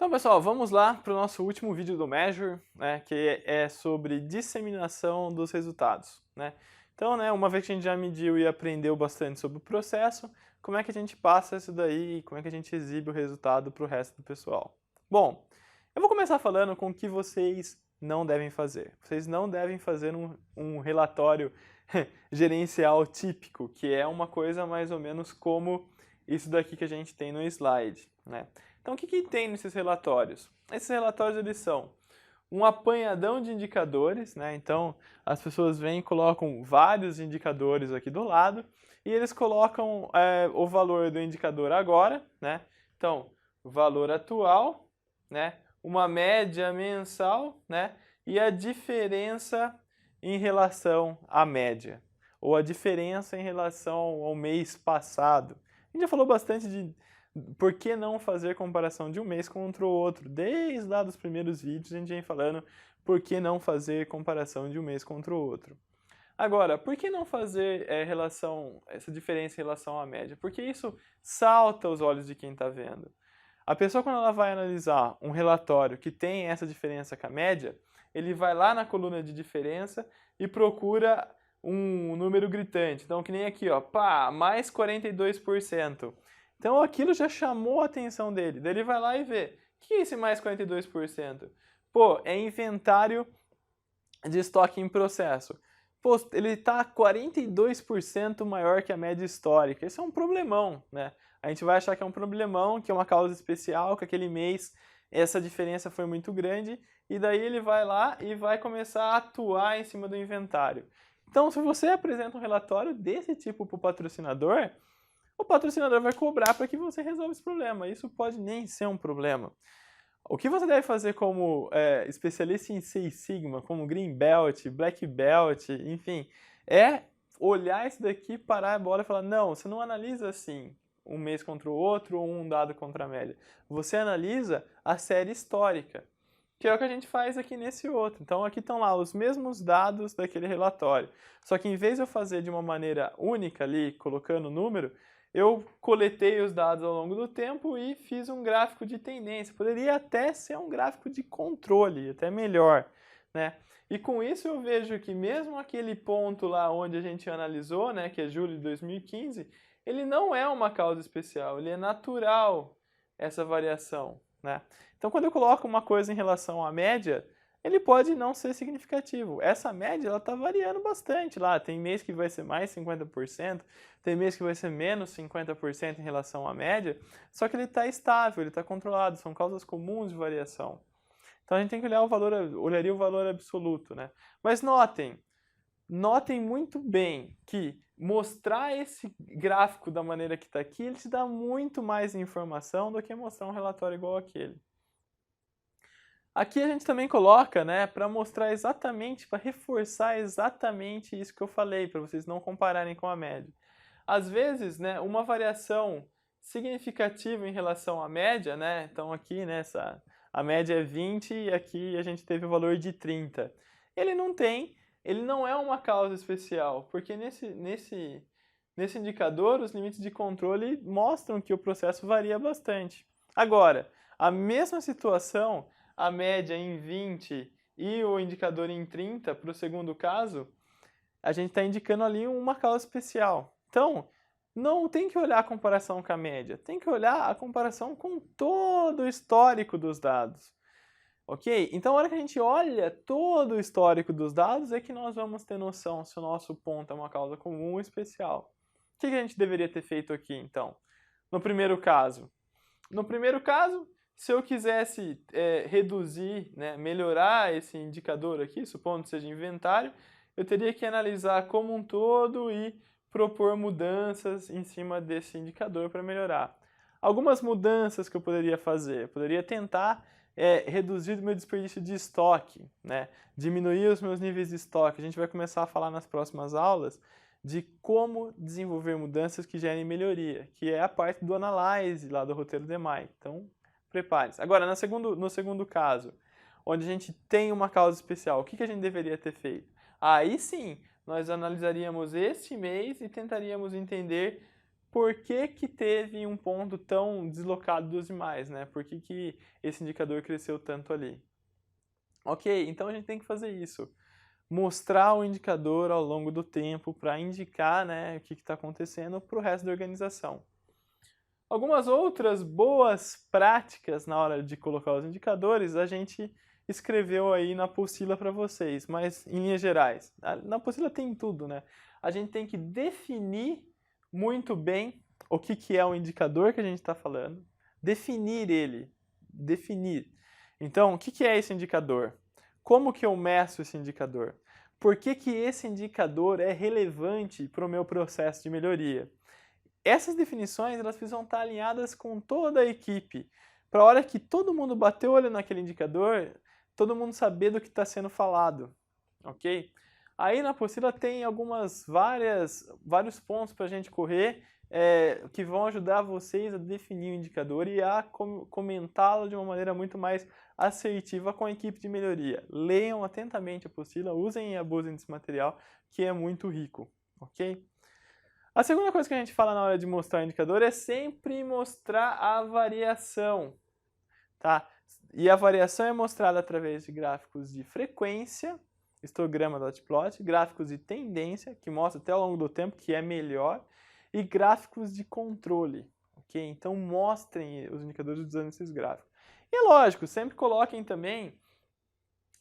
Então, pessoal, vamos lá para o nosso último vídeo do Measure, né, que é sobre disseminação dos resultados, né? Então, né, uma vez que a gente já mediu e aprendeu bastante sobre o processo, como é que a gente passa isso daí e como é que a gente exibe o resultado para o resto do pessoal? Bom, eu vou começar falando com o que vocês não devem fazer. Vocês não devem fazer um relatório gerencial típico, que é uma coisa mais ou menos como isso daqui que a gente tem no slide, né? Então, o que tem nesses relatórios? Esses relatórios eles são um apanhadão de indicadores, né? Então, as pessoas vêm e colocam vários indicadores aqui do lado e eles colocam o valor do indicador agora, né? Então, valor atual, né? Uma média mensal, né? E a diferença em relação à média, ou a diferença em relação ao mês passado. A gente já falou bastante de por que não fazer comparação de um mês contra o outro? Desde lá dos primeiros vídeos a gente vem falando por que não fazer comparação de um mês contra o outro. Agora, por que não fazer essa diferença em relação à média? Porque isso salta aos olhos de quem está vendo. A pessoa, quando ela vai analisar um relatório que tem essa diferença com a média, ele vai lá na coluna de diferença e procura um número gritante. Então, que nem aqui, ó, pá, mais 42%. Então, aquilo já chamou a atenção dele. Daí ele vai lá e vê, o que é esse mais 42%? Pô, é inventário de estoque em processo. Pô, ele está 42% maior que a média histórica. Isso é um problemão, né? A gente vai achar que é um problemão, que é uma causa especial, que aquele mês essa diferença foi muito grande, e daí ele vai lá e vai começar a atuar em cima do inventário. Então, se você apresenta um relatório desse tipo para o patrocinador vai cobrar para que você resolva esse problema. Isso pode nem ser um problema. O que você deve fazer como especialista em Six Sigma, como Green Belt, Black Belt, enfim, é olhar isso daqui, parar a bola e falar, não, você não analisa assim um mês contra o outro ou um dado contra a média. Você analisa a série histórica, que é o que a gente faz aqui nesse outro. Então aqui estão lá os mesmos dados daquele relatório. Só que em vez de eu fazer de uma maneira única ali, colocando o número, eu coletei os dados ao longo do tempo e fiz um gráfico de tendência. Poderia até ser um gráfico de controle, até melhor, né? E com isso eu vejo que mesmo aquele ponto lá onde a gente analisou, né, que é julho de 2015, ele não é uma causa especial, ele é natural essa variação, né? Então quando eu coloco uma coisa em relação à média, ele pode não ser significativo. Essa média ela está variando bastante lá. Tem mês que vai ser mais 50%, tem mês que vai ser menos 50% em relação à média, só que ele está estável, ele está controlado, são causas comuns de variação. Então a gente tem que olhar olharia o valor absoluto, né? Mas notem muito bem que mostrar esse gráfico da maneira que está aqui, ele te dá muito mais informação do que mostrar um relatório igual aquele. Aqui a gente também coloca, né, para mostrar exatamente, para reforçar exatamente isso que eu falei, para vocês não compararem com a média. Às vezes, né, uma variação significativa em relação à média, né, então aqui, né, a média é 20 e aqui a gente teve o valor de 30. Ele não é uma causa especial, porque nesse indicador os limites de controle mostram que o processo varia bastante. Agora, a mesma situação, a média em 20 e o indicador em 30 para o segundo caso, a gente está indicando ali uma causa especial. Então, não tem que olhar a comparação com a média, tem que olhar a comparação com todo o histórico dos dados. Ok? Então, a hora que a gente olha todo o histórico dos dados é que nós vamos ter noção se o nosso ponto é uma causa comum ou especial. O que a gente deveria ter feito aqui, então? No primeiro caso, se eu quisesse reduzir, né, melhorar esse indicador aqui, supondo que seja inventário, eu teria que analisar como um todo e propor mudanças em cima desse indicador para melhorar. Algumas mudanças que eu poderia fazer, eu poderia tentar reduzir o meu desperdício de estoque, né, diminuir os meus níveis de estoque. A gente vai começar a falar nas próximas aulas de como desenvolver mudanças que gerem melhoria, que é a parte do analyze lá do roteiro DMAI. Então, prepare-se. Agora, no segundo caso, onde a gente tem uma causa especial, o que a gente deveria ter feito? Aí sim, nós analisaríamos este mês e tentaríamos entender por que que teve um ponto tão deslocado dos demais, né? Por que que esse indicador cresceu tanto ali? Ok, então a gente tem que fazer isso. Mostrar o indicador ao longo do tempo para indicar, né, o que está acontecendo para o resto da organização. Algumas outras boas práticas na hora de colocar os indicadores, a gente escreveu aí na apostila para vocês, mas em linhas gerais. Na apostila tem tudo, né? A gente tem que definir muito bem o que é o indicador que a gente está falando, definir ele, definir. Então, o que é esse indicador? Como que eu meço esse indicador? Por que que esse indicador é relevante para o meu processo de melhoria? Essas definições elas precisam estar alinhadas com toda a equipe, para a hora que todo mundo bater o olho naquele indicador, todo mundo saber do que está sendo falado, ok? Aí na apostila tem vários pontos para a gente correr que vão ajudar vocês a definir o indicador e a comentá-lo de uma maneira muito mais assertiva com a equipe de melhoria. Leiam atentamente a apostila, usem e abusem desse material que é muito rico, ok? A segunda coisa que a gente fala na hora de mostrar o indicador é sempre mostrar a variação, tá? E a variação é mostrada através de gráficos de frequência, histograma dot plot, gráficos de tendência, que mostra até ao longo do tempo que é melhor, e gráficos de controle, ok? Então mostrem os indicadores usando esses gráficos. E lógico, sempre coloquem também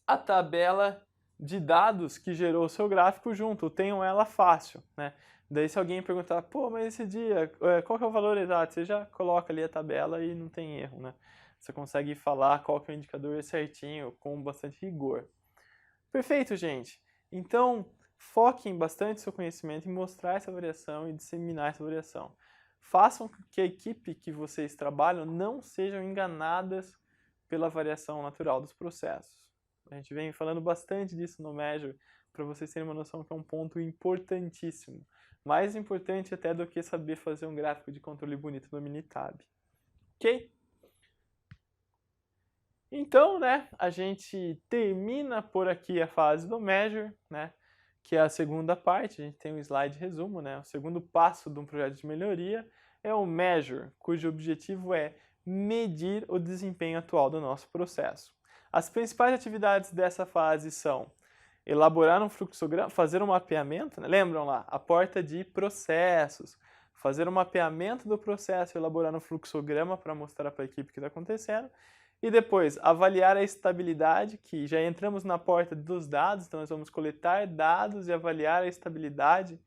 a tabela de dados que gerou o seu gráfico junto, tenham ela fácil, né? Daí se alguém perguntar, pô, mas esse dia, qual que é o valor exato? Você já coloca ali a tabela e não tem erro, né? Você consegue falar qual que é o indicador certinho, com bastante rigor. Perfeito, gente. Então, foquem bastante seu conhecimento em mostrar essa variação e disseminar essa variação. Façam que a equipe que vocês trabalham não sejam enganadas pela variação natural dos processos. A gente vem falando bastante disso no Measure, para vocês terem uma noção que é um ponto importantíssimo. Mais importante até do que saber fazer um gráfico de controle bonito no Minitab. Ok? Então, né, a gente termina por aqui a fase do Measure, né, que é a segunda parte. A gente tem um slide resumo, né? O segundo passo de um projeto de melhoria é o Measure, cujo objetivo é medir o desempenho atual do nosso processo. As principais atividades dessa fase são elaborar um fluxograma, fazer um mapeamento, né? Lembram lá, a porta de processos, fazer um mapeamento do processo, elaborar um fluxograma para mostrar para a equipe o que está acontecendo, e depois avaliar a estabilidade, que já entramos na porta dos dados, então nós vamos coletar dados e avaliar a estabilidade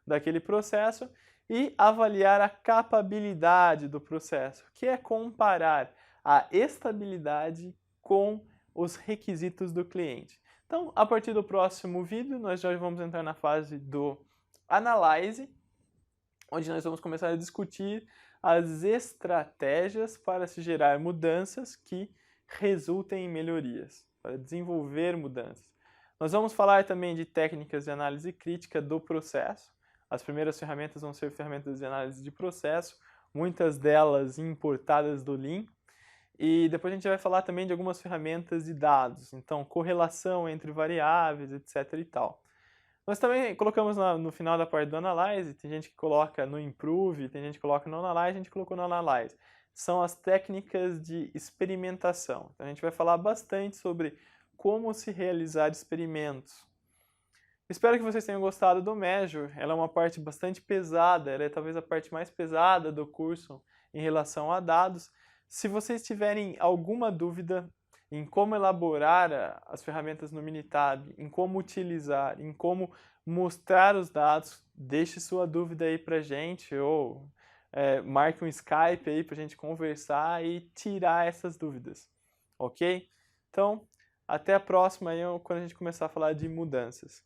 daquele processo, e avaliar a capabilidade do processo, que é comparar a estabilidade com os requisitos do cliente. Então, a partir do próximo vídeo, nós já vamos entrar na fase do Analyze, onde nós vamos começar a discutir as estratégias para se gerar mudanças que resultem em melhorias, para desenvolver mudanças. Nós vamos falar também de técnicas de análise crítica do processo. As primeiras ferramentas vão ser ferramentas de análise de processo, muitas delas importadas do Lean. E depois a gente vai falar também de algumas ferramentas de dados, então correlação entre variáveis, etc. e tal. Nós também colocamos no final da parte do Analyze, tem gente que coloca no Improve, tem gente que coloca no Analyze, a gente colocou no Analyze. São as técnicas de experimentação. Então a gente vai falar bastante sobre como se realizar experimentos. Espero que vocês tenham gostado do Measure. Ela é uma parte bastante pesada, ela é talvez a parte mais pesada do curso em relação a dados. Se vocês tiverem alguma dúvida em como elaborar as ferramentas no Minitab, em como utilizar, em como mostrar os dados, deixe sua dúvida aí pra gente ou marque um Skype aí pra gente conversar e tirar essas dúvidas, ok? Então, até a próxima aí, quando a gente começar a falar de mudanças.